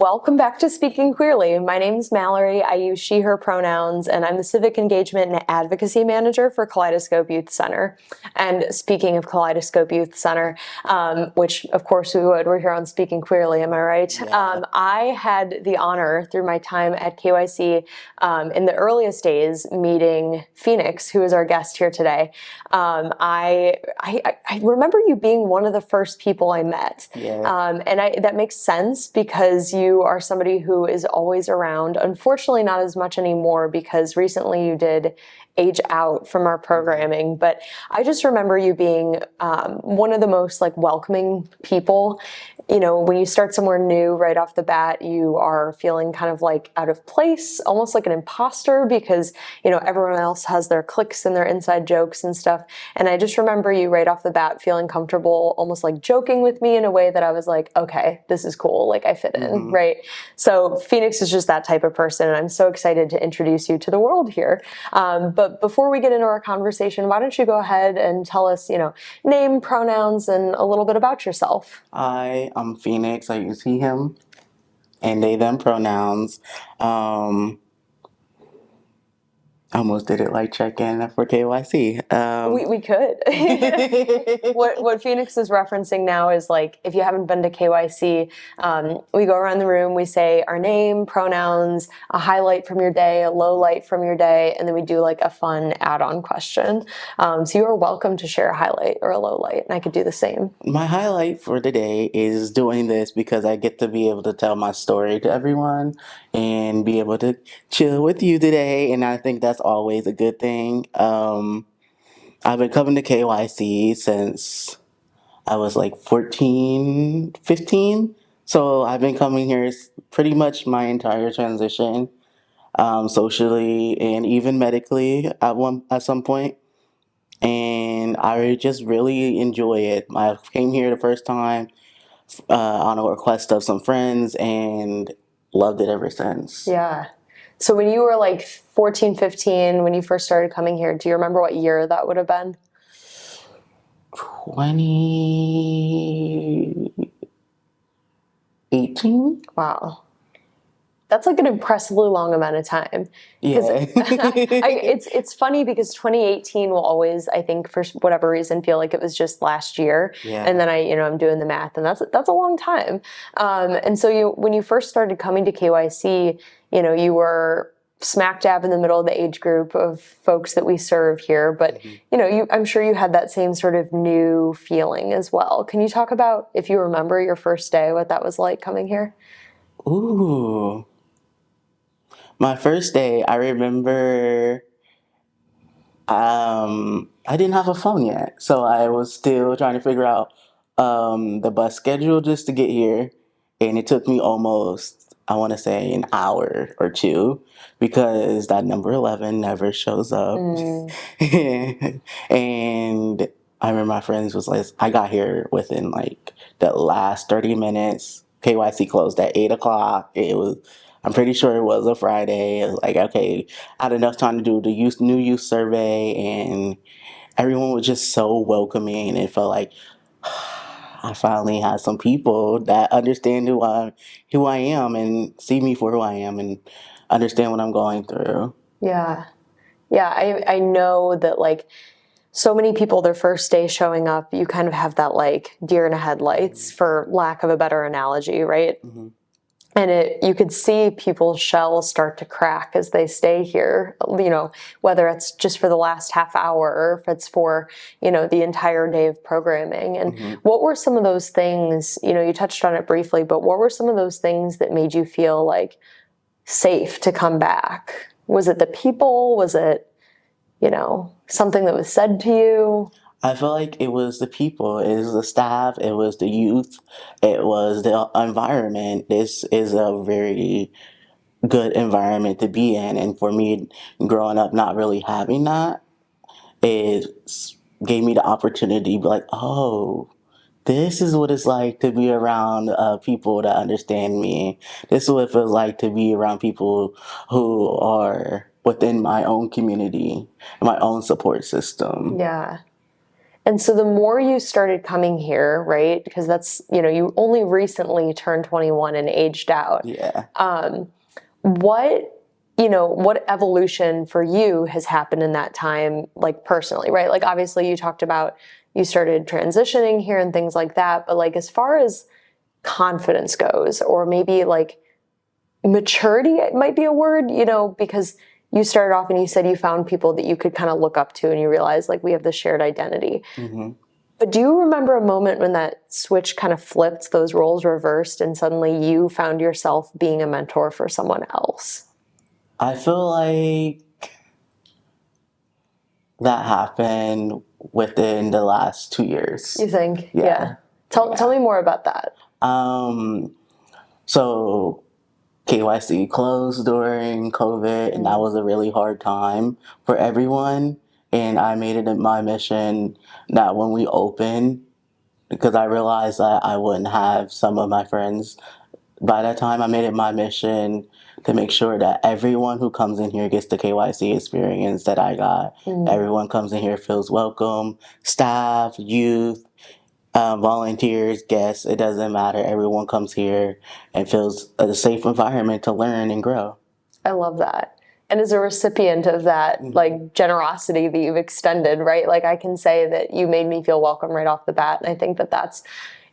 Welcome back to Speaking Queerly. My name is Mallory. I use she, her pronouns, and I'm the Civic Engagement and Advocacy Manager for Kaleidoscope Youth Center. And speaking of Kaleidoscope Youth Center, which of course we would, we're here on Speaking Queerly, am I right? Yeah. I had the honor through my time at KYC in the earliest days meeting Phynix, who is our guest here today. I remember you being one of the first people I met. Yeah. And that makes sense because you are somebody who is always around. Unfortunately, not as much anymore because recently you did age out from our programming. But I just remember you being one of the most welcoming people. You know, when you start somewhere new right off the bat, you are feeling kind of out of place, almost like an imposter because, everyone else has their cliques and their inside jokes and stuff. And I just remember you right off the bat feeling comfortable, almost joking with me in a way that I was like, okay, this is cool. I fit in, right? So Phynix is just that type of person. And I'm so excited to introduce you to the world here. But before we get into our conversation, why don't you go ahead and tell us, name, pronouns, and a little bit about yourself. Hi, I'm Phynix. I use he, him, and they, them pronouns. I almost did it check-in for KYC. We could. What Phynix is referencing now is if you haven't been to KYC, we go around the room, we say our name, pronouns, a highlight from your day, a low light from your day, and then we do a fun add-on question. So you are welcome to share a highlight or a low light, and I could do the same. My highlight for the day is doing this because I get to be able to tell my story to everyone and be able to chill with you today, and I think that's always a good thing. I've been coming to KYC since I was 14, 15. So I've been coming here pretty much my entire transition, socially and even medically at some point. And I just really enjoy it. I came here the first time on a request of some friends and loved it ever since. Yeah. So when you were 14, 15, when you first started coming here, do you remember what year that would have been? 2018? Wow. That's an impressively long amount of time. Yeah. It's funny because 2018 will always, I think, for whatever reason, feel like it was just last year. Yeah. And then I'm doing the math, and that's a long time. And so when you first started coming to KYC, you were smack dab in the middle of the age group of folks that we serve here. But I'm sure you had that same sort of new feeling as well. Can you talk about, if you remember your first day, what that was like coming here? Ooh. My first day, I remember I didn't have a phone yet. So I was still trying to figure out the bus schedule just to get here. And it took me almost, I want to say, an hour or two because that number 11 never shows up. And I remember my friends was I got here within the last 30 minutes. KYC closed at 8 o'clock. I'm pretty sure it was a Friday. It was okay, I had enough time to do the new youth survey, and everyone was just so welcoming, and it felt like I finally had some people that understand who I am and see me for who I am and understand what I'm going through. Yeah. Yeah, I know that so many people their first day showing up, you kind of have that deer in the headlights, for lack of a better analogy, right? Mm-hmm. And you could see people's shells start to crack as they stay here, whether it's just for the last half hour or if it's for, the entire day of programming. And what were some of those things, you touched on it briefly, but what were some of those things that made you feel safe to come back? Was it the people? Was it, something that was said to you? I feel like it was the people, it was the staff, it was the youth, it was the environment. This is a very good environment to be in. And for me, growing up not really having that, it gave me the opportunity to be oh, this is what it's like to be around people that understand me. This is what it feels like to be around people who are within my own community, my own support system. Yeah. And so the more you started coming here, right? Because that's, you only recently turned 21 and aged out. Yeah. What evolution for you has happened in that time, like personally, right? Like obviously you talked about you started transitioning here and things like that, but like as far as confidence goes, or maybe like maturity, it might be a word, because you started off and you said you found people that you could kind of look up to and you realized like we have this shared identity. Mm-hmm. But do you remember a moment when that switch kind of flipped, those roles reversed, and suddenly you found yourself being a mentor for someone else? I feel like that happened within the last 2 years. You think? Yeah. Tell me more about that. So KYC closed during COVID, and that was a really hard time for everyone. And I made it my mission that when we open, because I realized that I wouldn't have some of my friends by that time, I made it my mission to make sure that everyone who comes in here gets the KYC experience that I got. Everyone comes in here, feels welcome, staff, youth, volunteers, guests, it doesn't matter. Everyone comes here and feels a safe environment to learn and grow. I love that. And as a recipient of that, like generosity that you've extended, right? Like I can say that you made me feel welcome right off the bat. And I think that that's,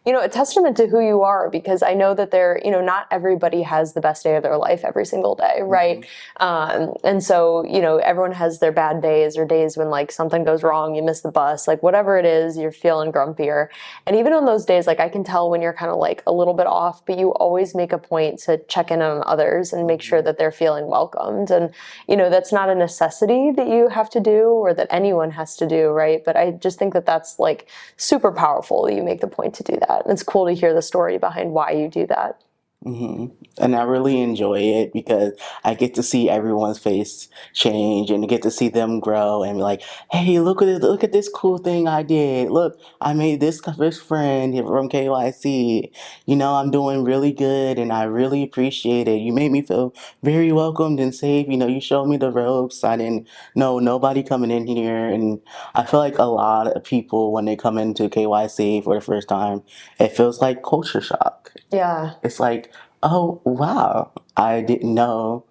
a testament to who you are, because I know that not everybody has the best day of their life every single day, right? And so, everyone has their bad days or days when like something goes wrong, you miss the bus, like whatever it is, you're feeling grumpier. And even on those days, like I can tell when you're kind of like a little bit off, but you always make a point to check in on others and make sure that they're feeling welcomed. And, that's not a necessity that you have to do or that anyone has to do, right? But I just think that that's like super powerful that you make the point to do that. And it's cool to hear the story behind why you do that. And I really enjoy it because I get to see everyone's face change and get to see them grow and be like, hey, look at this cool thing I did. Look, I made this friend from KYC. I'm doing really good and I really appreciate it. You made me feel very welcomed and safe. You showed me the ropes. I didn't know nobody coming in here. And I feel like a lot of people, when they come into KYC for the first time, it feels like culture shock. Yeah. It's like, oh, wow, I didn't know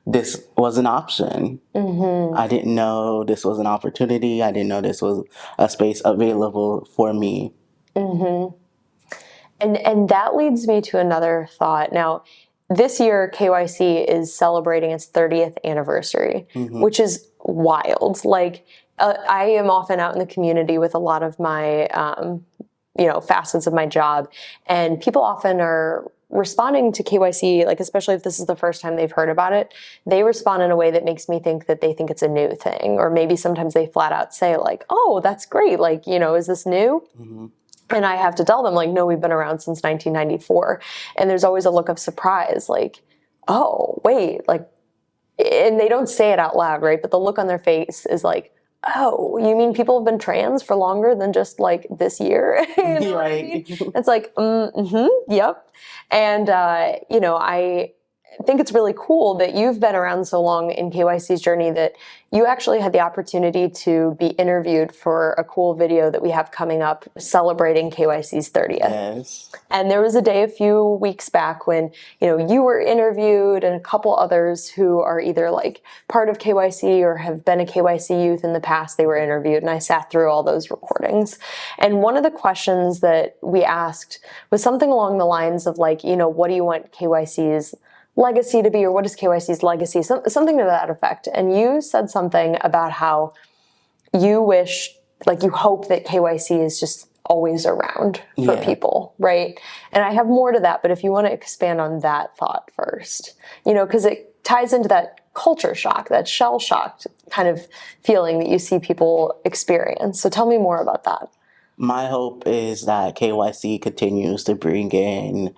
this was an option. I didn't know this was an opportunity. I didn't know this was a space available for me. And that leads me to another thought. Now, this year, KYC is celebrating its 30th anniversary, which is wild. Like, I am often out in the community with a lot of my, facets of my job, and people often are responding to KYC, like especially if this is the first time they've heard about it, they respond in a way that makes me think that they think it's a new thing. Or maybe sometimes they flat out say like, oh, that's great. Like, is this new? And I have to tell them like, no, we've been around since 1994. And there's always a look of surprise, like, oh, wait, like, and they don't say it out loud, right? But the look on their face is like, oh, you mean people have been trans for longer than just like this year? Right. It's like, yep. And, I think it's really cool that you've been around so long in KYC's journey that you actually had the opportunity to be interviewed for a cool video that we have coming up celebrating KYC's 30th. Yes. And there was a day a few weeks back when, you were interviewed and a couple others who are either like part of KYC or have been a KYC youth in the past, they were interviewed, and I sat through all those recordings. And one of the questions that we asked was something along the lines of like, what do you want KYC's legacy to be, or what is KYC's legacy? Something to that effect. And you said something about how you wish, like you hope that KYC is just always around for people, right? And I have more to that, but if you want to expand on that thought first, because it ties into that culture shock, that shell shocked kind of feeling that you see people experience. So tell me more about that. My hope is that KYC continues to bring in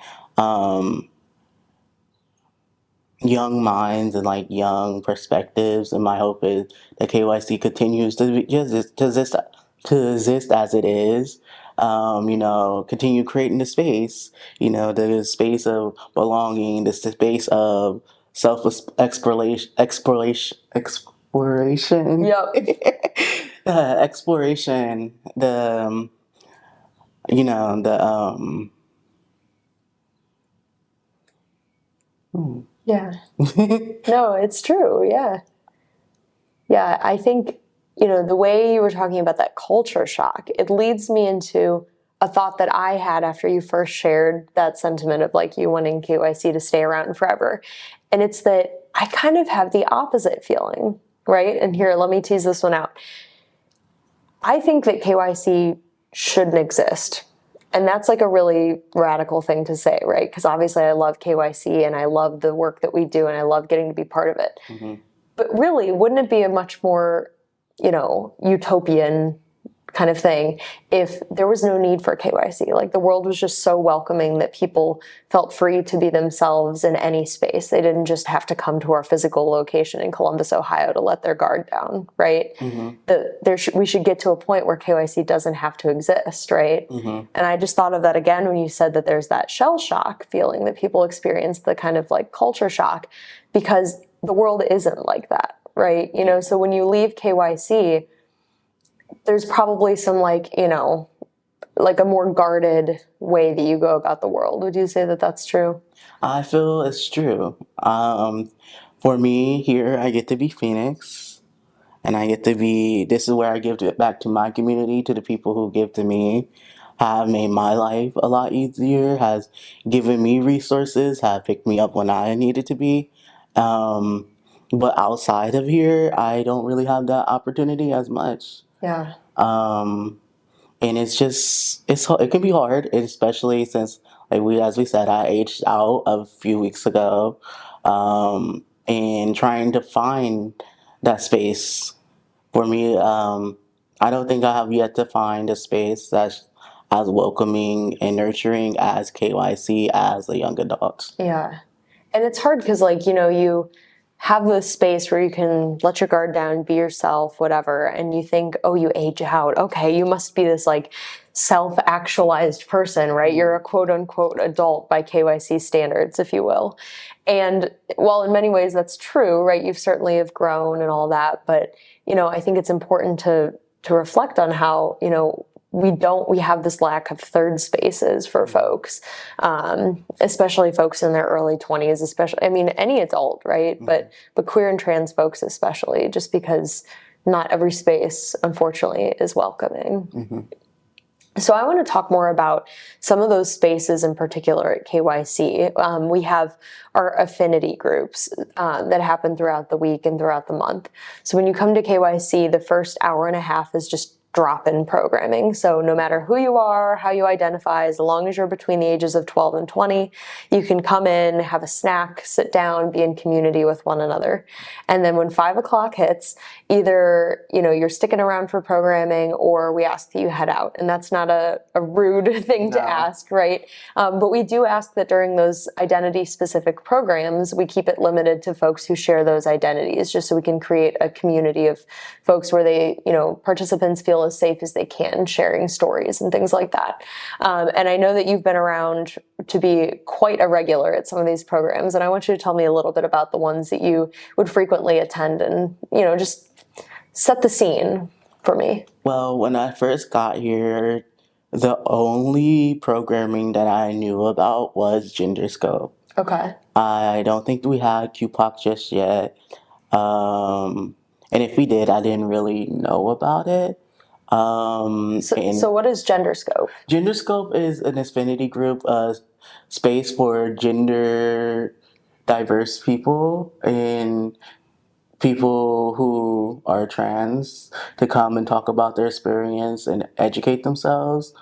young minds and like young perspectives, and my hope is that KYC continues to exist as it is. Continue creating the space, the space of belonging, the space of self exploration. Yep. Exploration, you know, the Yeah. No, it's true. Yeah. Yeah. I think, the way you were talking about that culture shock, it leads me into a thought that I had after you first shared that sentiment of like you wanting KYC to stay around forever. And it's that I kind of have the opposite feeling, right? And here, let me tease this one out. I think that KYC shouldn't exist. And that's like a really radical thing to say, right? Because obviously I love KYC and I love the work that we do and I love getting to be part of it. Mm-hmm. But really, wouldn't it be a much more, utopian kind of thing if there was no need for KYC? Like the world was just so welcoming that people felt free to be themselves in any space. They didn't just have to come to our physical location in Columbus, Ohio to let their guard down, right? Mm-hmm. We should get to a point where KYC doesn't have to exist, right? Mm-hmm. And I just thought of that again when you said that there's that shell shock feeling that people experience, the kind of like culture shock, because the world isn't like that, right? So when you leave KYC, there's probably some like a more guarded way that you go about the world. Would you say that that's true? I feel it's true. For me here, I get to be Phynix, and I get to be. This is where I give it back to my community, to the people who give to me. Have made my life a lot easier. Has given me resources. Have picked me up when I needed to be. Um, but outside of here, I don't really have that opportunity as much. Yeah. Um, and it can be hard, especially since as we said, I aged out a few weeks ago, and trying to find that space for me. I don't think I have yet to find a space that's as welcoming and nurturing as KYC as a young adult. Yeah. And it's hard because, like, you have this space where you can let your guard down, be yourself, whatever. And you think, oh, you age out. Okay, you must be this like self-actualized person, right? You're a quote unquote adult by KYC standards, if you will. And while in many ways that's true, right? You've certainly have grown and all that. But, I think it's important to reflect on how, we have this lack of third spaces for folks, especially folks in their early 20s, especially, I mean, any adult, right? Mm-hmm. But queer and trans folks especially, just because not every space, unfortunately, is welcoming. Mm-hmm. So I want to talk more about some of those spaces in particular at KYC. We have our affinity groups that happen throughout the week and throughout the month. So when you come to KYC, the first hour and a half is just drop-in programming. So no matter who you are, how you identify, as long as you're between the ages of 12 and 20, you can come in, have a snack, sit down, be in community with one another. And then when 5 o'clock hits, either, you're sticking around for programming or we ask that you head out. And that's not a rude thing to ask, right? But we do ask that during those identity-specific programs, we keep it limited to folks who share those identities, just so we can create a community of folks where participants feel as safe as they can, sharing stories and things like that. And I know that you've been around to be quite a regular at some of these programs, and I want you to tell me a little bit about the ones that you would frequently attend and, just set the scene for me. Well, when I first got here, the only programming that I knew about was Genderscope. Okay. I don't think we had QPOC just yet. And if we did, I didn't really know about it. So what is Genderscope? Genderscope is an affinity group, space for gender diverse people and people who are trans to come and talk about their experience and educate themselves.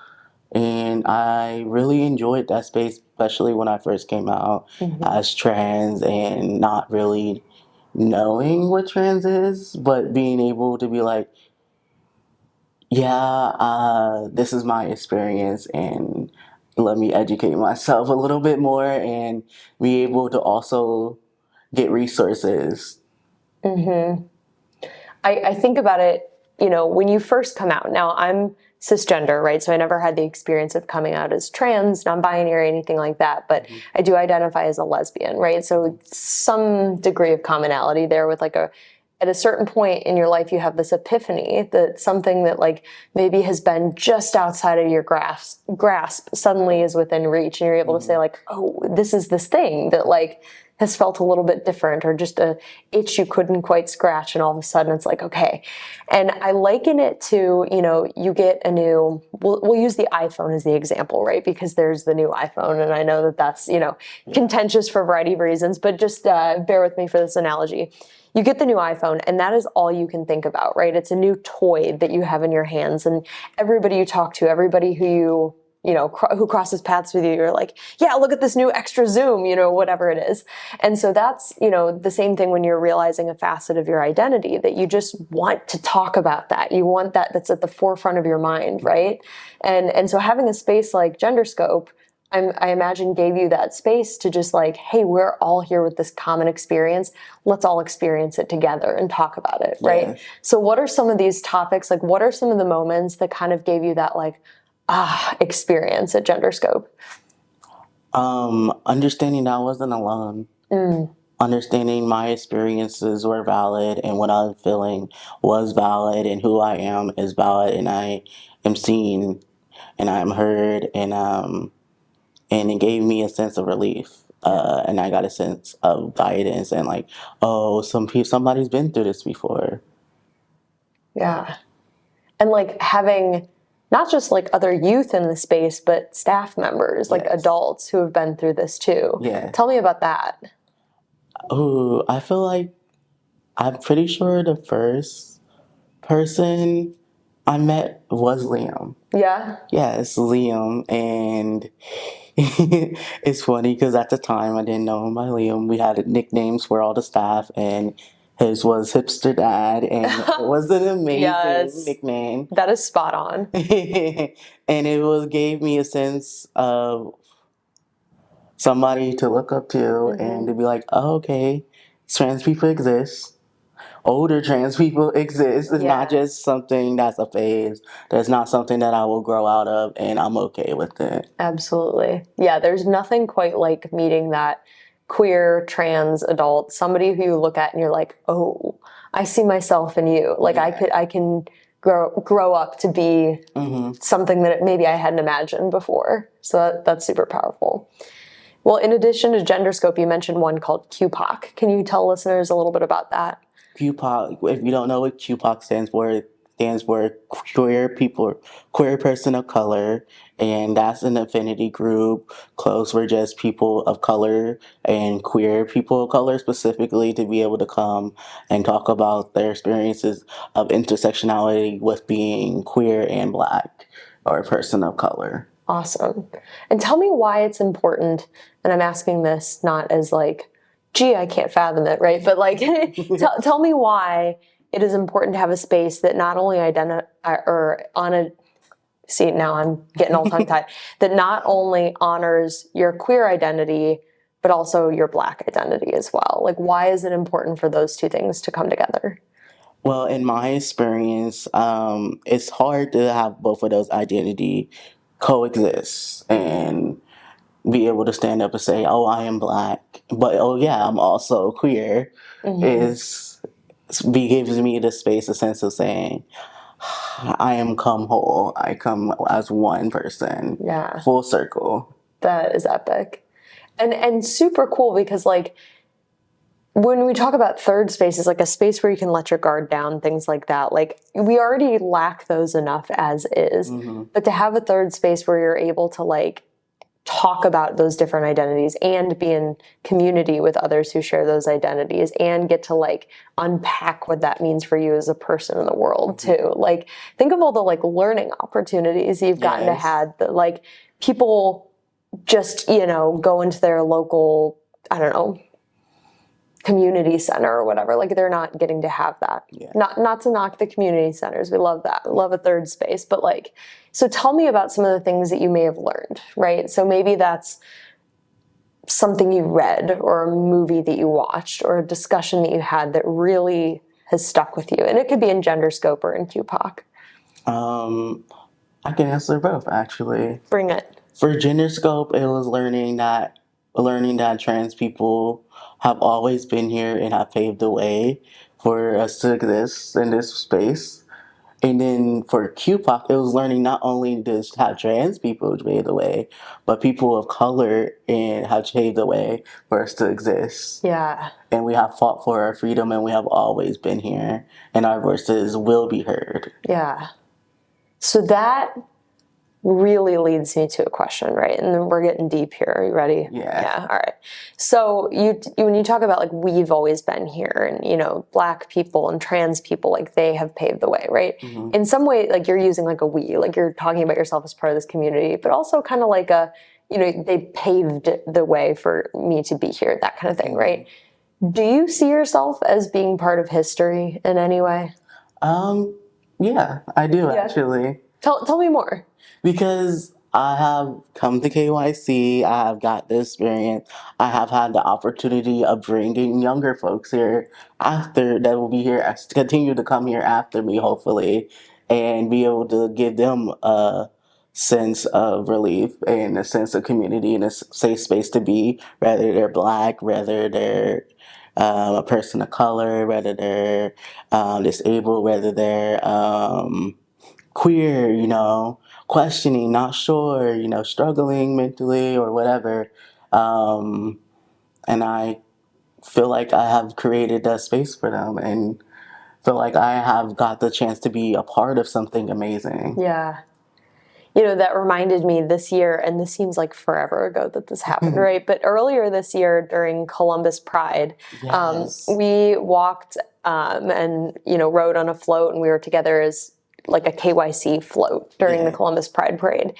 And I really enjoyed that space, especially when I first came out as trans and not really knowing what trans is, but being able to be like, yeah, this is my experience, and let me educate myself a little bit more and be able to also get resources. Mm-hmm. I think about it, when you first come out. Now, I'm cisgender, right? So I never had the experience of coming out as trans, non-binary, anything like that. But I do identify as a lesbian, right? So some degree of commonality there with like a at a certain point in your life, you have this epiphany that something that like maybe has been just outside of your grasp suddenly is within reach, and you're able to say like, oh, this is this thing that like has felt a little bit different, or just a itch you couldn't quite scratch, and all of a sudden it's like, okay. And I liken it to, you know, you get a new, we'll use the iPhone as the example, right? Because there's the new iPhone, and I know that that's, you know, contentious for a variety of reasons, but just bear with me for this analogy. You get the new iPhone, and that is all you can think about, right? It's a new toy that you have in your hands, and everybody you talk to, everybody who you know, who crosses paths with you, you're like, yeah, look at this new extra zoom, you know, whatever it is. And so that's, you know, the same thing when you're realizing a facet of your identity, that you just want to talk about that. You want that, that's at the forefront of your mind, right? And so having a space like GenderScope, I imagine gave you that space to just like, hey, we're all here with this common experience. Let's all experience it together and talk about it, right? Yes. So what are some of these topics? Like, what are some of the moments that kind of gave you that like, experience at GenderScope? Understanding that I wasn't alone. Understanding my experiences were valid, and what I'm feeling was valid, and who I am is valid, and I am seen, and I'm heard, and it gave me a sense of relief. And I got a sense of guidance, and like, oh, somebody's been through this before. Yeah. And like having not just like other youth in the space, but staff members, like Yes. adults who have been through this too. Yeah. Tell me about that. Oh, I feel like I'm pretty sure the first person I met was Liam. Yeah. Yes, Liam. And it's funny because at the time I didn't know him by Liam. We had nicknames for all the staff, and his was Hipster Dad, and it was an amazing Yes. nickname. That is spot on. And it gave me a sense of somebody to look up to, and to be like, oh, okay, trans people exist. Older trans people exist. It's not just something that's a phase. That's not something that I will grow out of, and I'm okay with it. Absolutely. Yeah, there's nothing quite like meeting that queer trans adult, somebody who you look at and you're like, oh, I see myself in you. Like I can grow up to be something that maybe I hadn't imagined before. So that's super powerful. Well, in addition to GenderScope, you mentioned one called QPOC. Can you tell listeners a little bit about that? QPOC, if you don't know what QPOC stands for, it stands for queer person of color, and that's an affinity group close for just people of color and queer people of color specifically, to be able to come and talk about their experiences of intersectionality with being queer and Black or a person of color. Awesome. And tell me why it's important, and I'm asking this not as like, gee, I can't fathom it, right? But like, tell me why it is important to have a space that not only see, now I'm getting all tongue-tied, that not only honors your queer identity, but also your Black identity as well. Like, why is it important for those two things to come together? Well, in my experience, it's hard to have both of those identity coexist and be able to stand up and say, oh, I am Black, but oh yeah, I'm also queer. Gives me the space, a sense of saying, I am come whole. I come as one person. Yeah. Full circle. That is epic. And super cool, because like when we talk about third spaces, like a space where you can let your guard down, things like that, like we already lack those enough as is. But to have a third space where you're able to like talk about those different identities and be in community with others who share those identities and get to like unpack what that means for you as a person in the world too. Like, think of all the like learning opportunities you've gotten to have, that like people just, you know, go into their local, I don't know, community center or whatever. Like, they're not getting to have that. Not to knock the community centers. We love that. We love a third space. But like, so tell me about some of the things that you may have learned, right? So maybe that's something you read, or a movie that you watched, or a discussion that you had that really has stuck with you. And it could be in GenderScope or in QPOC. I can answer both, actually. Bring it. For GenderScope, it was learning that trans people have always been here and have paved the way for us to exist in this space. And then for QPOC, it was learning not only just how trans people pave the way, but people of color and have paved the way for us to exist. Yeah. And we have fought for our freedom, and we have always been here, and our voices will be heard. Yeah. So that really leads me to a question, right? And then we're getting deep here. Are you ready? Yeah. Yeah. All right. So you when you talk about like we've always been here, and Black people and trans people, like they have paved the way, right? Mm-hmm. In some way, like you're using like a we, like you're talking about yourself as part of this community, but also kind of like they paved the way for me to be here, that kind of thing, right? Do you see yourself as being part of history in any way? Yeah, I do actually. Tell me more. Because I have come to KYC, I have got the experience, I have had the opportunity of bringing younger folks here after that will be here, continue to come here after me, hopefully, and be able to give them a sense of relief and a sense of community and a safe space to be, whether they're Black, whether they're a person of color, whether they're disabled, whether they're queer, questioning, not sure, struggling mentally or whatever. And I feel like I have created that space for them and feel like I have got the chance to be a part of something amazing. Yeah. That reminded me this year, and this seems like forever ago that this happened, right? But earlier this year during Columbus Pride, Yes. we walked and, rode on a float, and we were together as like a KYC float during the Columbus Pride Parade.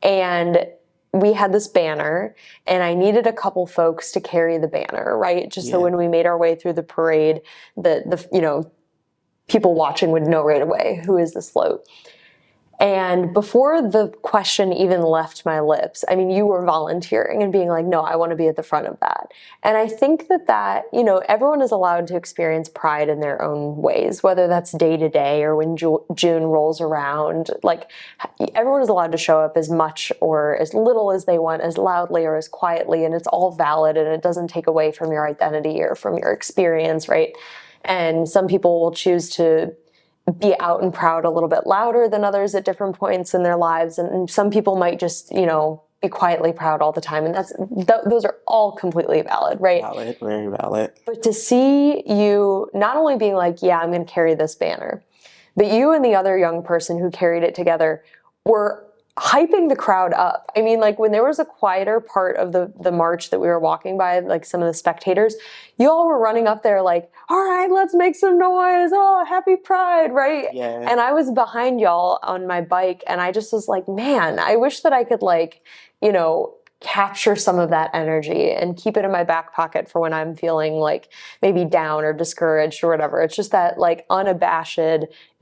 And we had this banner, and I needed a couple folks to carry the banner, right? Just so when we made our way through the parade, the people watching would know right away, who is this float? And before the question even left my lips, I mean, you were volunteering and being like, no, I want to be at the front of that. And I think that, everyone is allowed to experience pride in their own ways, whether that's day to day or when June rolls around. Like, everyone is allowed to show up as much or as little as they want, as loudly or as quietly, and it's all valid, and it doesn't take away from your identity or from your experience, right? And some people will choose to be out and proud a little bit louder than others at different points in their lives, and some people might just be quietly proud all the time, and those are all completely valid, right? Valid, very valid. But to see you not only being like, yeah, I'm going to carry this banner, but you and the other young person who carried it together were hyping the crowd up. I mean, like when there was a quieter part of the march that we were walking by, like some of the spectators, you all were running up there like, all right, let's make some noise. Oh, happy Pride, right? Yeah. And I was behind y'all on my bike, and I just was like, man, I wish that I could capture some of that energy and keep it in my back pocket for when I'm feeling like maybe down or discouraged or whatever. It's just that like unabashed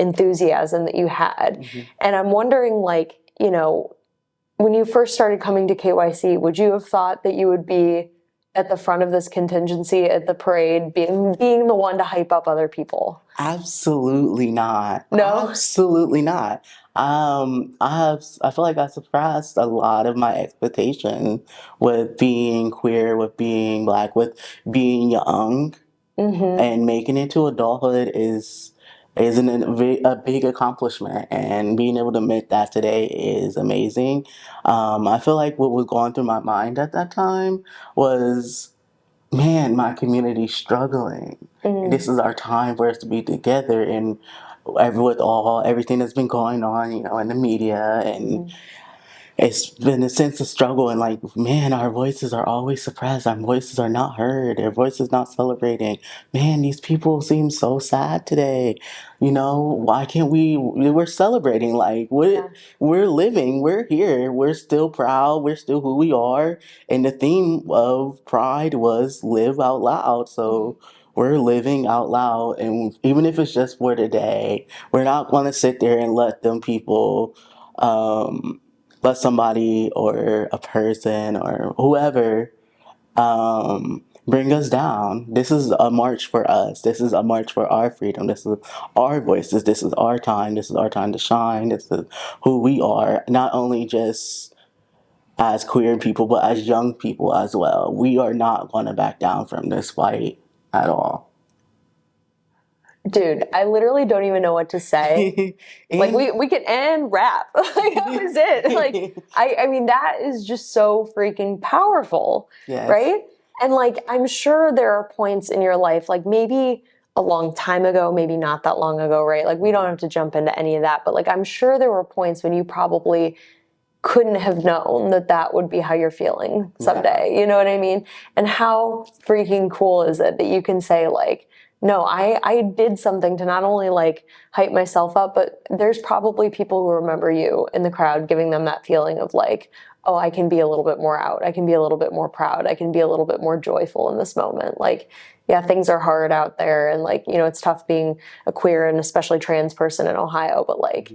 enthusiasm that you had. Mm-hmm. And I'm wondering when you first started coming to KYC, would you have thought that you would be at the front of this contingency at the parade, being the one to hype up other people? Absolutely not. No? Absolutely not. I feel like I surpassed a lot of my expectations with being queer, with being Black, with being young, and making it to adulthood is a big accomplishment, and being able to admit that today is amazing. I feel like what was going through my mind at that time was, man, my community's struggling. And this is our time for us to be together, and with everything that's been going on, in the media, and it's been a sense of struggle, and like, man, our voices are always suppressed. Our voices are not heard. Our voices not celebrating. Man, these people seem so sad today. Why can't we're celebrating. Like, we're living, we're here, we're still proud, we're still who we are. And the theme of Pride was live out loud. So we're living out loud. And even if it's just for today, we're not going to sit there and let them people, let somebody or a person or whoever bring us down. This is a march for us. This is a march for our freedom. This is our voices. This is our time. This is our time to shine. This is who we are. Not only just as queer people, but as young people as well. We are not going to back down from this fight at all. Dude, I literally don't even know what to say. Like And we can end rap. Like that was it. Like I mean that is just so freaking powerful, yes, right? And like I'm sure there are points in your life, like maybe a long time ago, maybe not that long ago, right? Like we don't have to jump into any of that, but like I'm sure there were points when you probably couldn't have known that that would be how you're feeling someday. yeah, You know what I mean? And how freaking cool is it that you can say like, no, I did something to not only like hype myself up, but there's probably people who remember you in the crowd, giving them that feeling of like, oh, I can be a little bit more out. I can be a little bit more proud. I can be a little bit more joyful in this moment. Like, yeah, things are hard out there. And like, it's tough being a queer and especially trans person in Ohio, but like,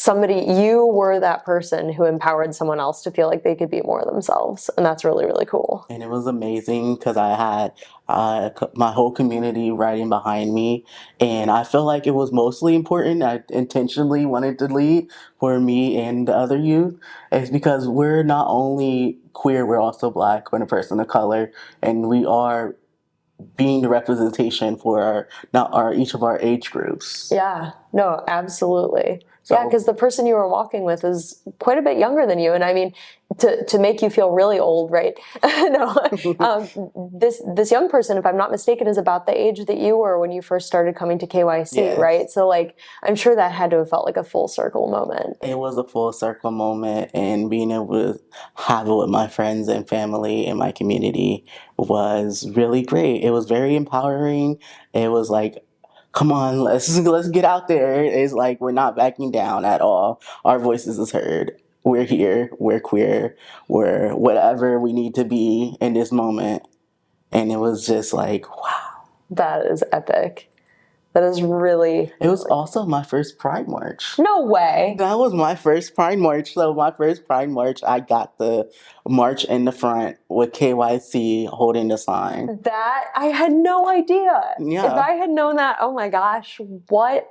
you were that person who empowered someone else to feel like they could be more themselves. And that's really, really cool. and it was amazing because I had my whole community riding behind me, and I feel like it was mostly important. I intentionally wanted to lead for me and the other youth. It's because we're not only queer, we're also Black, we're a person of color, and we are being the representation for not our each of our age groups. Yeah, no, absolutely. So, Yeah, because the person you were walking with is quite a bit younger than you, and I mean, to make you feel really old, right? No, this young person, if I'm not mistaken, is about the age that you were when you first started coming to KYC, yes. right? So, like, I'm sure that had to have felt like a full circle moment. It was a full circle moment, and being able to have it with my friends and family and my community was really great. It was very empowering. It was like, come on, let's get out there. It's like we're not backing down at all. Our voices is heard. We're here. We're queer. We're whatever we need to be in this moment. And it was just like, wow. That is epic. That is really... It was also my first Pride March. No way. That was my first Pride March. So my first Pride March, I got the march in the front with KYC holding the sign. That, I had no idea. Yeah. If I had known that, oh my gosh, what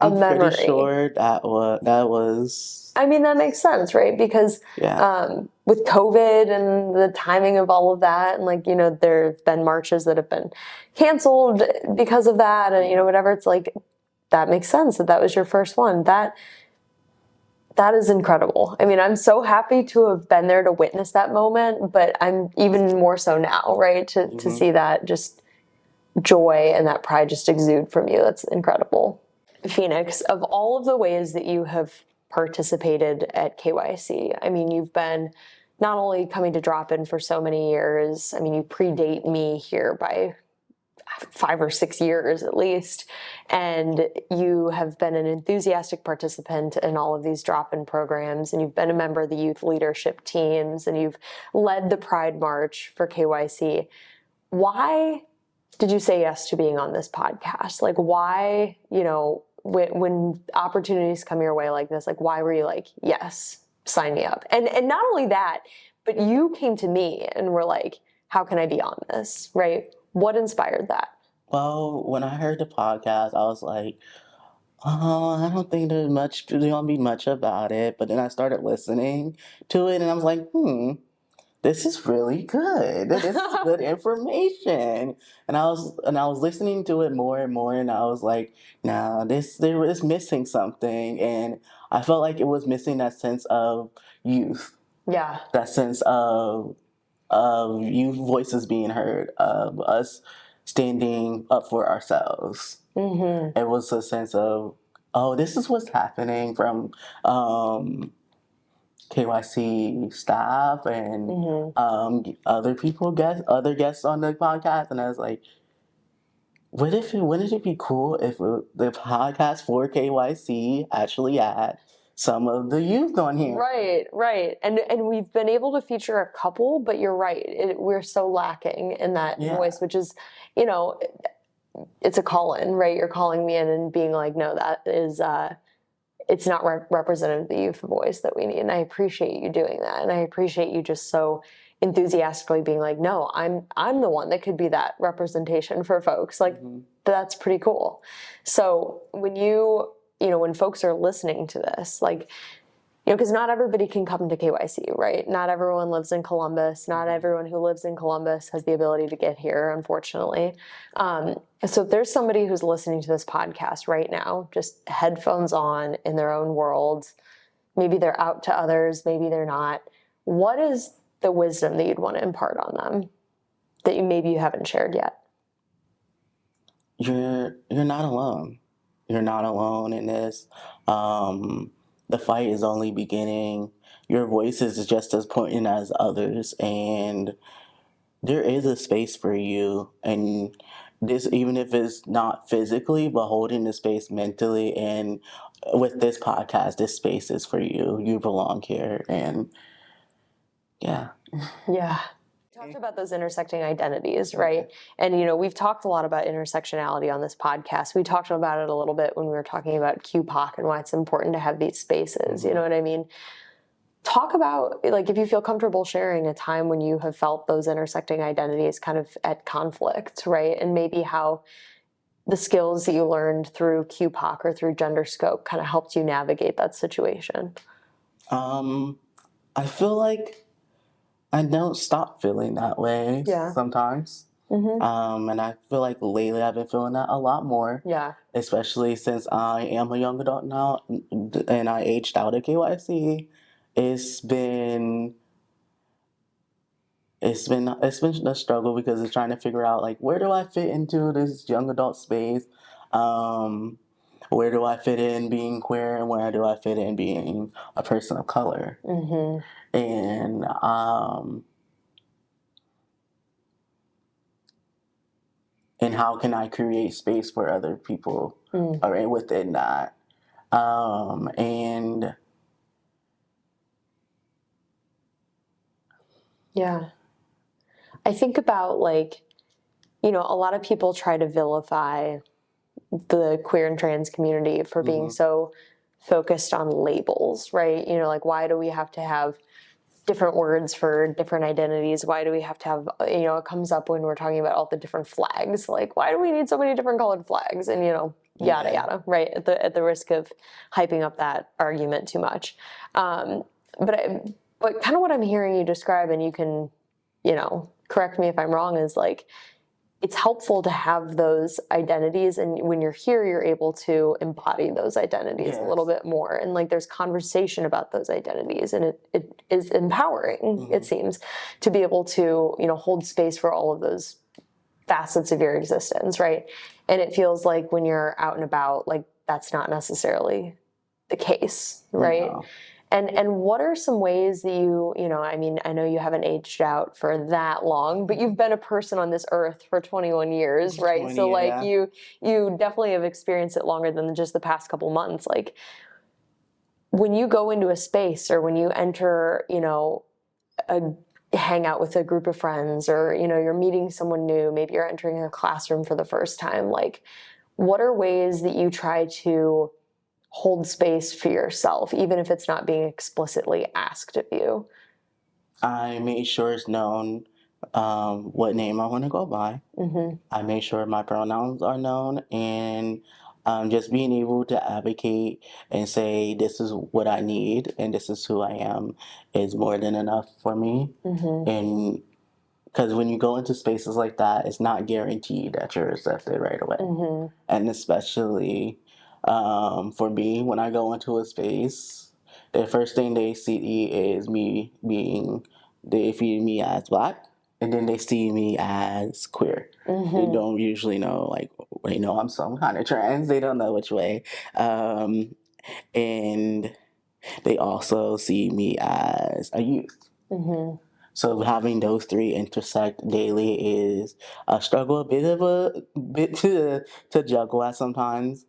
a memory. I'm pretty sure that was... I mean, that makes sense, right? Because with COVID and the timing of all of that, and like, there have been marches that have been canceled because of that, and whatever, it's like, that makes sense that was your first one. That is incredible. I mean, I'm so happy to have been there to witness that moment, but I'm even more so now, right? To see that just joy and that pride just exude from you. That's incredible. Phynix, of all of the ways that you have participated at KYC, I mean, you've been not only coming to drop in for so many years, I mean, you predate me here by 5 or 6 years at least, and you have been an enthusiastic participant in all of these drop-in programs, and you've been a member of the youth leadership teams, and you've led the Pride March for KYC. Why did you say yes to being on this podcast? Like, why, when opportunities come your way like this, like, why were you like, yes, sign me up? And not only that, but you came to me and were like, how can I be on this, right? What inspired that? Well, when I heard the podcast, I was like, oh, I don't think there's going to be much about it. But then I started listening to it, and I was like, this is really good. This is good information. And I was listening to it more and more, and I was like, nah, there is missing something. And I felt like it was missing that sense of youth. Yeah. That sense of youth voices being heard, of us standing up for ourselves. Mm-hmm. It was a sense of, oh, this is what's happening from KYC staff and other other guests on the podcast, and I was like, wouldn't it be cool if the podcast for KYC actually had some of the youth on here? Right. And we've been able to feature a couple, but you're right. We're so lacking in that voice, which is, it's a call-in, right? You're calling me in and being like, no, that is... it's not representative of the youth voice that we need. And I appreciate you doing that. And I appreciate you just so enthusiastically being like, no, I'm the one that could be that representation for folks. Like, that's pretty cool. So when when folks are listening to this, like, because not everybody can come to KYC, right? Not everyone lives in Columbus. Not everyone who lives in Columbus has the ability to get here, unfortunately. So if there's somebody who's listening to this podcast right now, just headphones on in their own world, maybe they're out to others, maybe they're not. What is the wisdom that you'd want to impart on them that maybe you haven't shared yet? You're not alone. You're not alone in this. The fight is only beginning. Your voice is just as important as others, and there is a space for you. And this, even if it's not physically, but holding the space mentally, and with this podcast, this space is for you. You belong here, and yeah. Yeah. We talked about those intersecting identities, right? And, we've talked a lot about intersectionality on this podcast. We talked about it a little bit when we were talking about QPOC and why it's important to have these spaces. You know what I mean? Talk about, like, if you feel comfortable sharing a time when you have felt those intersecting identities kind of at conflict, right? And maybe how the skills that you learned through QPOC or through GenderScope kind of helped you navigate that situation. I feel like I don't stop feeling that way sometimes. And I feel like lately I've been feeling that a lot more. Yeah. Especially since I am a young adult now and I aged out at KYC. It's been a struggle because it's trying to figure out, like, where do I fit into this young adult space? Where do I fit in being queer, and where do I fit in being a person of color? And how can I create space for other people within that? And yeah. I think about, like, a lot of people try to vilify the queer and trans community for being so focused on labels, right? Like, why do we have to have different words for different identities? Why do we have to have, it comes up when we're talking about all the different flags. Like, why do we need so many different colored flags? And, yada, yada, right? At the risk of hyping up that argument too much. But kind of what I'm hearing you describe, and you can, correct me if I'm wrong, is like, it's helpful to have those identities, and when you're here, you're able to embody those identities a little bit more, and, like, there's conversation about those identities, and it is empowering, it seems, to be able to, hold space for all of those facets of your existence, right? And it feels like when you're out and about, like, that's not necessarily the case, right? No. And what are some ways that I know you haven't aged out for that long, but you've been a person on this earth for 21 years, right? 20, so, like, yeah. you definitely have experienced it longer than just the past couple months. Like, when you go into a space, or when you enter, a hangout with a group of friends, or, you're meeting someone new, maybe you're entering a classroom for the first time, like, what are ways that you try to hold space for yourself, even if it's not being explicitly asked of you? I made sure it's known what name I want to go by. I made sure my pronouns are known, and just being able to advocate and say, this is what I need and this is who I am, is more than enough for me. And because when you go into spaces like that, it's not guaranteed that you're accepted right away. And especially for me, when I go into a space, the first thing they see is they see me as Black, and then they see me as queer. They don't usually know, like, I'm some kind of trans. They don't know which way. And they also see me as a youth. So having those three intersect daily is a struggle, a bit to juggle at sometimes,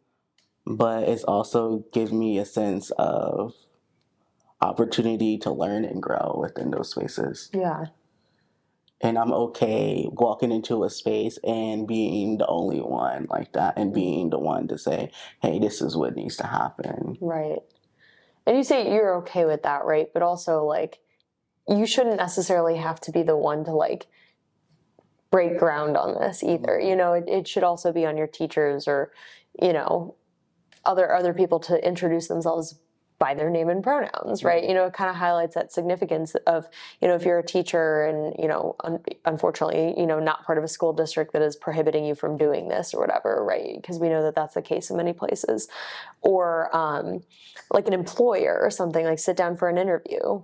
but it's also gives me a sense of opportunity to learn and grow within those spaces. Yeah. And I'm okay walking into a space and being the only one like that, and being the one to say, hey, this is what needs to happen. Right. And you say you're okay with that, right? But also, like, you shouldn't necessarily have to be the one to, like, break ground on this either. It should also be on your teachers, or, other people to introduce themselves by their name and pronouns, right? It kind of highlights that significance of, if you're a teacher and, unfortunately, not part of a school district that is prohibiting you from doing this or whatever, right? Because we know that that's the case in many places. Or like an employer or something, like sit down for an interview,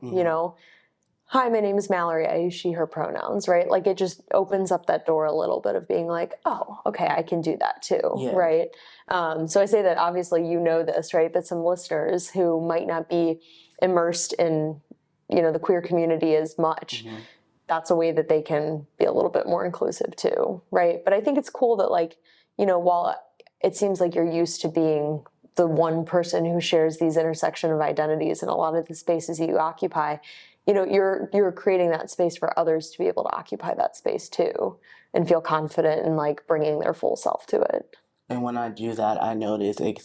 hi, my name is Mallory. I use she, her pronouns, right? Like it just opens up that door a little bit of being like, oh, okay, I can do that too, right? So I say that obviously this, right? But some listeners who might not be immersed in, the queer community as much, that's a way that they can be a little bit more inclusive too, right? But I think it's cool that while it seems like you're used to being the one person who shares these intersection of identities in a lot of the spaces that you occupy, you're creating that space for others to be able to occupy that space too and feel confident in like bringing their full self to it. And when I do that, I notice it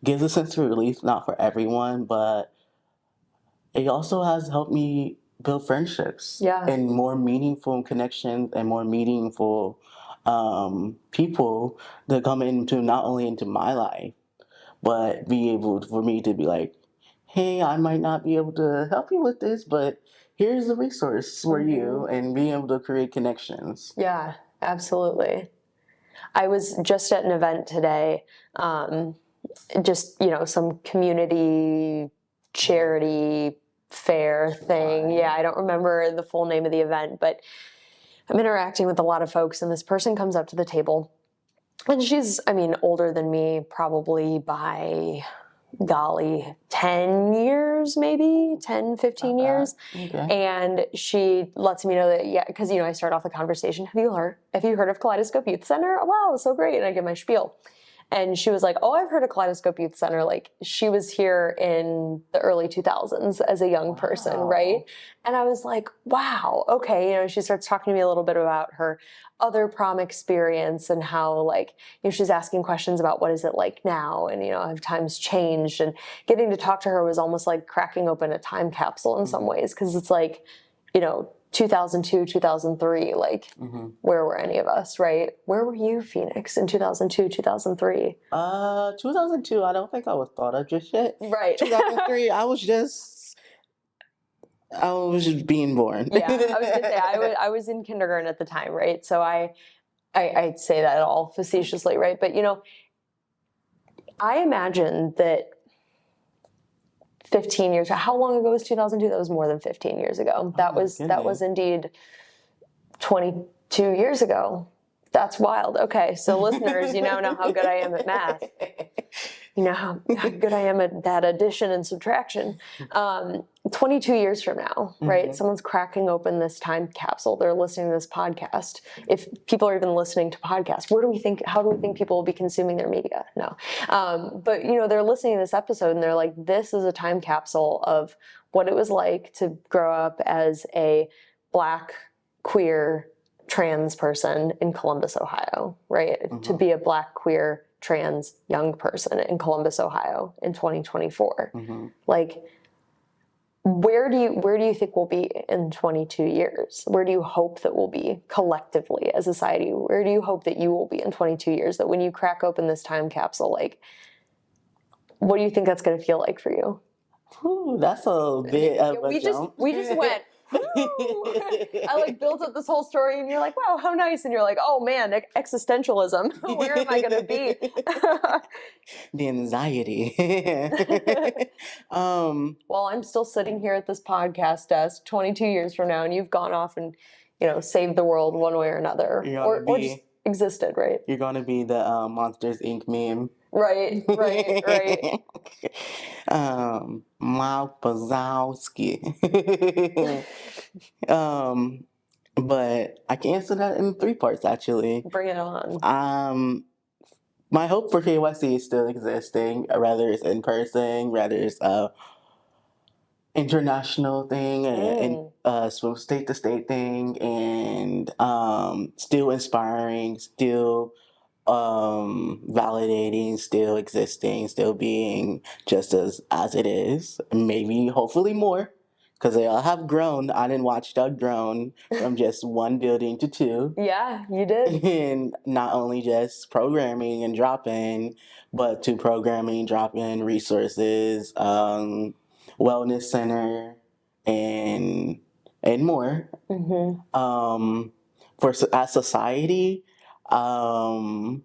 gives a sense of relief, not for everyone, but it also has helped me build friendships and more meaningful connections and more meaningful people that come into not only into my life, but be able for me to be like, hey, I might not be able to help you with this, but here's a resource for you, and being able to create connections. Yeah, absolutely. I was just at an event today, some community charity fair thing. Yeah, I don't remember the full name of the event, but I'm interacting with a lot of folks, and this person comes up to the table, and she's, older than me, probably by, golly, 10 years, maybe 10, 15 years. Okay. And she lets me know that, because, I start off the conversation, have you heard of Kaleidoscope Youth Center? Oh, wow, so great. And I give my spiel. And she was like, oh, I've heard of Kaleidoscope Youth Center. Like, she was here in the early 2000s as a young person, right? And I was like, wow, okay. She starts talking to me a little bit about her other prom experience and how, she's asking questions about what is it like now and, have times changed? And getting to talk to her was almost like cracking open a time capsule in some ways, because it's like, 2002, 2003, where were any of us, right? Where were you, Phynix, in 2002, 2003? 2002, I don't think I was thought of just yet. Right. 2003, I was just being born. Yeah, I was going to say, I was in kindergarten at the time, right? So I say that all facetiously, right? But, I imagine that 15 years, how long ago was 2002? That was more than 15 years ago. That was indeed 22 years ago. That's wild. Okay, so listeners, you now know how good I am at math. You know how good I am at that addition and subtraction. 22 years from now, right? Someone's cracking open this time capsule. They're listening to this podcast. If people are even listening to podcasts, how do we think people will be consuming their media? No. But, they're listening to this episode and they're like, this is a time capsule of what it was like to grow up as a Black, queer, trans person in Columbus, Ohio, right? To be a Black, queer, trans young person in Columbus, Ohio in 2024. Like, where do you think we'll be in 22 years? Where do you hope that we'll be collectively as a society? Where do you hope that you will be in 22 years? That when you crack open this time capsule, what do you think that's going to feel like for you? Ooh, that's a bit of a jump. We just went, I built up this whole story and you're like, wow, how nice. And you're like, oh man, existentialism. Where am I going to be? The anxiety. Well, I'm still sitting here at this podcast desk 22 years from now and you've gone off and, saved the world one way or another. Or just existed, right? You're going to be the Monsters, Inc. meme. Right. Mike Wazowski. But I can answer that in 3 parts, actually. Bring it on. My hope for KYC is still existing, whether it's in person, whether it's international thing and from state to state thing, and still inspiring, still validating, still existing, still being just as it is, maybe hopefully more, because they all have grown. I didn't watch Doug grown from just one building to two. Yeah, you did. And not only just programming and drop-in, but to programming, drop-in resources, wellness center, and more. For as society, um,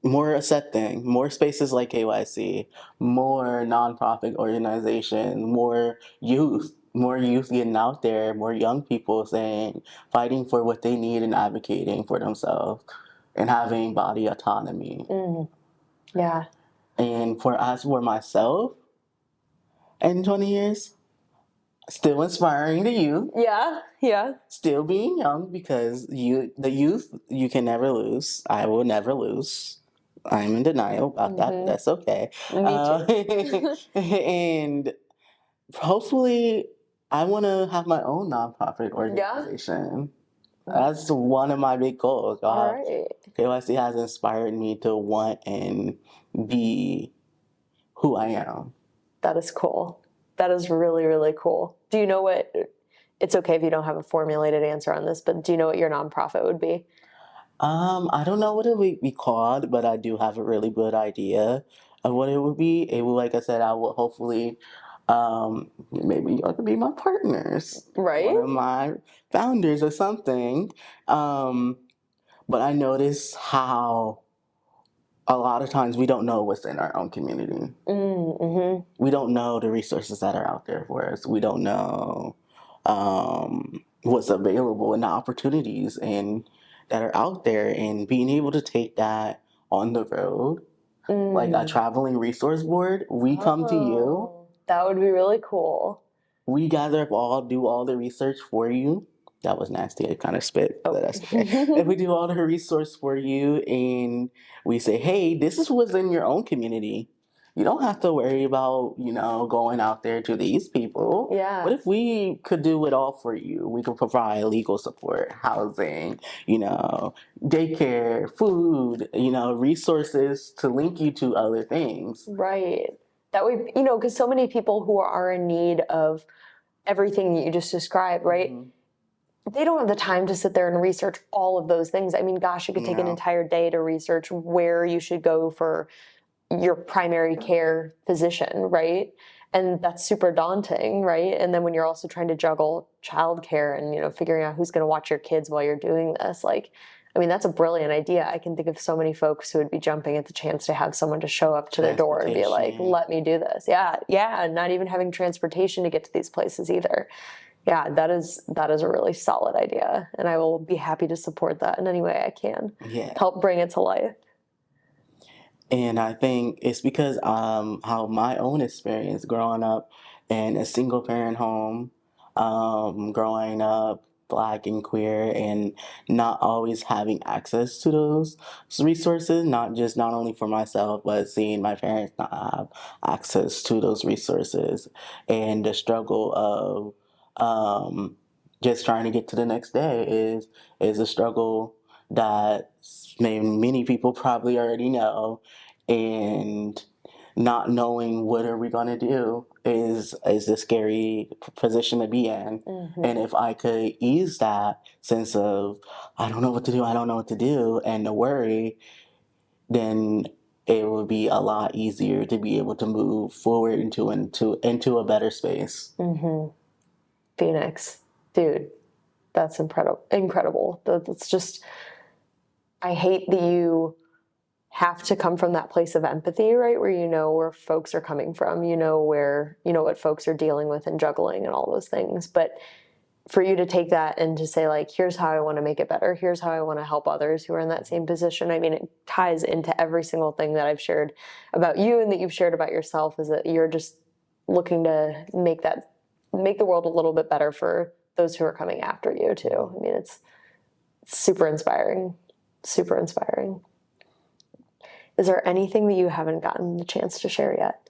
more accepting, more spaces like KYC, more nonprofit organizations, more youth getting out there, more young people saying, fighting for what they need and advocating for themselves and having body autonomy. Yeah. And for myself, in 20 years, still inspiring the youth. Yeah. Yeah. Still being young, because the youth, you can never lose. I will never lose. I'm in denial about that, but that's okay. Me too. And hopefully, I want to have my own nonprofit organization. That's one of my big goals. All right. KYC has inspired me to want and be who I am. That is cool. That is really, really cool. Do you know what, it's okay if you don't have a formulated answer on this, but do you know what your nonprofit would be? I don't know what it would be called, but I do have a really good idea of what it would be. It would, like I said, I will hopefully, maybe y'all could be my partners. Right. One of my founders or something. But I notice how a lot of times we don't know what's in our own community. We don't know the resources that are out there for us. We don't know what's available and the opportunities that are out there, and being able to take that on the road, like a traveling resource board. We come to you. That would be really cool. We gather up do all the research for you. That was nasty. I kind of spit. But that's okay. And we do all the resource for you, and we say, hey, this is what's in your own community. You don't have to worry about, going out there to these people. Yeah. What if we could do it all for you? We could provide legal support, housing, daycare, food, resources to link you to other things. Right. That would, because so many people who are in need of everything that you just described, right? They don't have the time to sit there and research all of those things. I mean, gosh, it could take an entire day to research where you should go for your primary care physician, right? And that's super daunting, right? And then when you're also trying to juggle childcare and, figuring out who's going to watch your kids while you're doing this, that's a brilliant idea. I can think of so many folks who would be jumping at the chance to have someone to show up to their door and be like, let me do this. Yeah. And not even having transportation to get to these places either. Yeah, that is a really solid idea. And I will be happy to support that in any way I can. Yeah. Help bring it to life. And I think it's because how my own experience growing up in a single parent home, growing up Black and queer, and not always having access to those resources, not only for myself, but seeing my parents not have access to those resources, and the struggle of just trying to get to the next day is a struggle that many people probably already know, and not knowing what are we going to do is a scary position to be in. And if I could ease that sense of I don't know what to do and the worry, then it would be a lot easier to be able to move forward into a better space. Phynix, dude, that's incredible. That's just, I hate that you have to come from that place of empathy, right? Where you know where folks are coming from, what folks are dealing with and juggling and all those things. But for you to take that and to say, like, here's how I want to make it better. Here's how I want to help others who are in that same position. I mean, it ties into every single thing that I've shared about you and that you've shared about yourself, is that you're just looking to make the world a little bit better for those who are coming after you too. I mean, it's super inspiring, super inspiring. Is there anything that you haven't gotten the chance to share yet?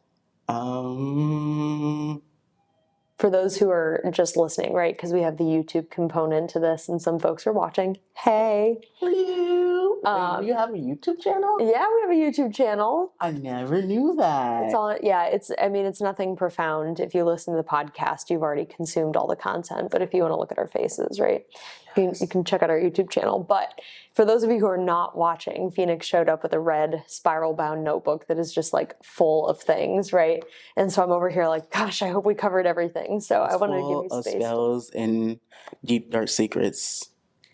for those who are just listening, right? Because we have the YouTube component to this, and some folks are watching. Hey. Hello. Wait, do you have a YouTube channel? Yeah, we have a YouTube channel. I never knew that. It's on. Yeah, it's nothing profound. If you listen to the podcast, you've already consumed all the content. But if you want to look at our faces, right, you can check out our YouTube channel. But for those of you who are not watching, Phynix showed up with a red spiral-bound notebook that is just like full of things, right? And so I'm over here like, gosh, I hope we covered everything. So I wanted to give you Full of space. spells and deep dark secrets.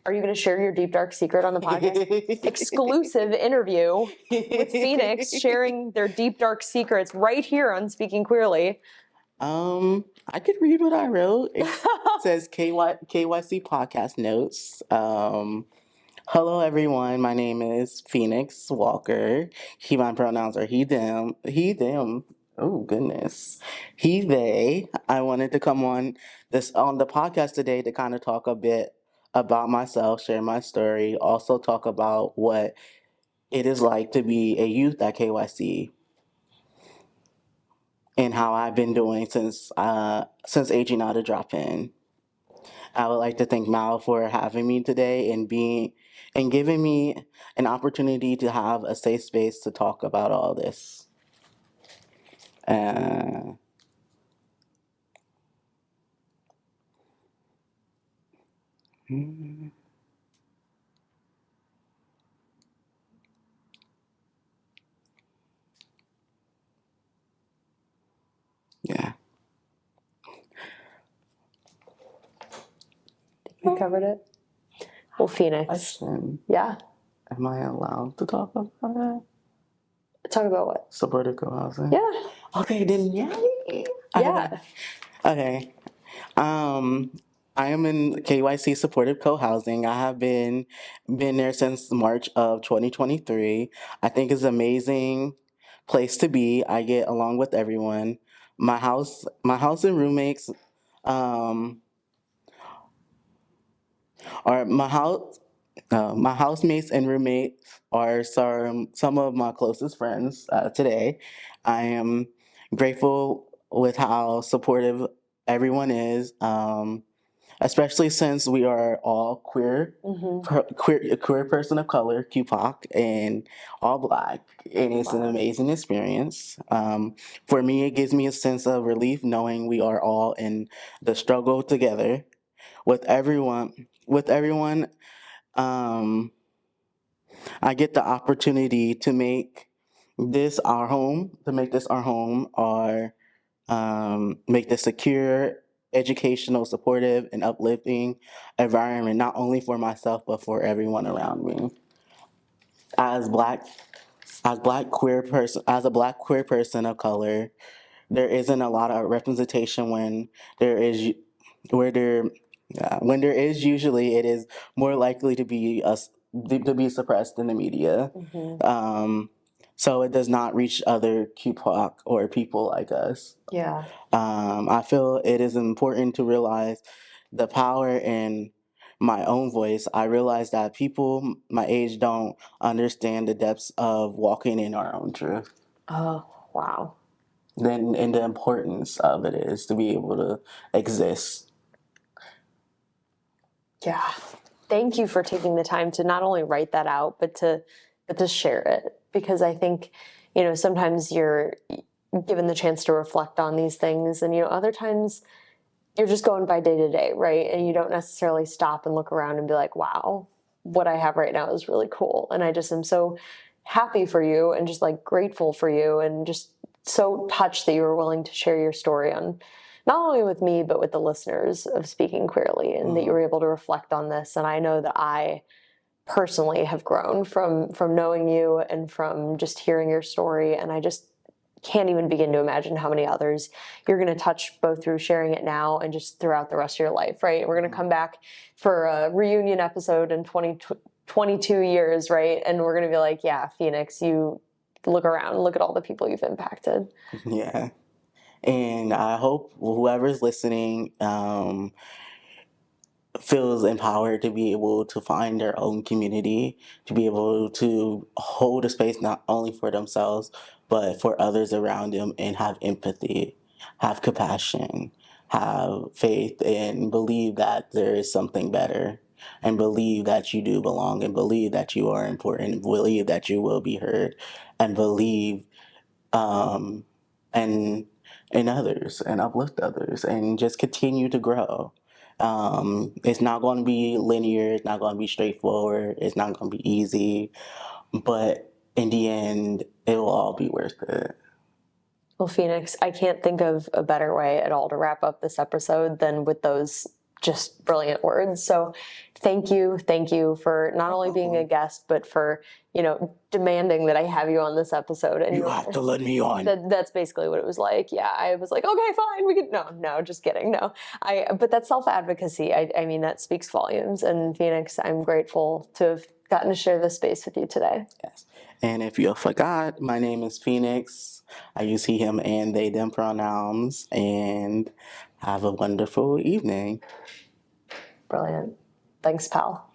Are you going to share your deep dark secret on the podcast? Exclusive interview with Phynix sharing their deep dark secrets right here on Speaking Queerly. I could read what I wrote. It says KYC podcast notes. Hello everyone, my name is Phynix Walker. He, my pronouns are he, them, them. Oh goodness. He, they. I wanted to come on the podcast today to kind of talk a bit about myself, share my story, also talk about what it is like to be a youth at KYC and how I've been doing since aging out of drop-in. I would like to thank Mal for having me today and giving me an opportunity to have a safe space to talk about all this. Yeah. You covered it? Well, Phynix. Question. Yeah. Am I allowed to talk about it? Talk about what? Supportive co-housing? Yeah. Okay, then yay! Yeah. Okay. I am in KYC supportive co-housing. I have been there since March of 2023. I think it's an amazing place to be. I get along with everyone. My house and roommates are my housemates and roommates are some of my closest friends today. I am grateful with how supportive everyone is, especially since we are all queer, queer person of color, QPOC, and all Black, and it's an amazing experience. For me, it gives me a sense of relief knowing we are all in the struggle together with everyone. I get the opportunity to make this our home, or make this secure, educational, supportive, and uplifting environment, not only for myself, but for everyone around me. As a black queer person of color, there isn't a lot of representation when there is, usually it is more likely to be suppressed in the media. So it does not reach other QPOC or people like us. Yeah. I feel it is important to realize the power in my own voice. I realize that people my age don't understand the depths of walking in our own truth. Oh, wow. And the importance of it is to be able to exist. Yeah. Thank you for taking the time to not only write that out, but to share it. Because I think, sometimes you're given the chance to reflect on these things, and, other times you're just going by day to day, right? And you don't necessarily stop and look around and be like, wow, what I have right now is really cool. And I just am so happy for you and just like grateful for you and just so touched that you were willing to share your story on not only with me, but with the listeners of Speaking Queerly, and that you were able to reflect on this. And I know that I personally have grown from knowing you and from just hearing your story. And I just can't even begin to imagine how many others you're going to touch, both through sharing it now and just throughout the rest of your life, right? We're going to come back for a reunion episode in 22 years, right? And we're going to be like, yeah, Phynix, you look around, look at all the people you've impacted. Yeah. And I hope whoever's listening feels empowered to be able to find their own community, to be able to hold a space not only for themselves, but for others around them, and have empathy, have compassion, have faith and believe that there is something better, and believe that you do belong, and believe that you are important, and believe that you will be heard, and believe um, and in others, and uplift others, and just continue to grow. It's not going to be linear. It's not going to be straightforward. It's not going to be easy, but in the end, it will all be worth it. Well, Phynix, I can't think of a better way at all to wrap up this episode than with those just brilliant words. So thank you for not only being a guest, but for, demanding that I have you on this episode. And You have to let me on. That's basically what it was like. Yeah, I was like, okay, fine, we could. No, just kidding. No, but that's self-advocacy. I mean, that speaks volumes. And Phynix, I'm grateful to have gotten to share this space with you today. Yes. And if you forgot, my name is Phynix. I use he, him, and they, them pronouns. And have a wonderful evening. Brilliant. Thanks, pal.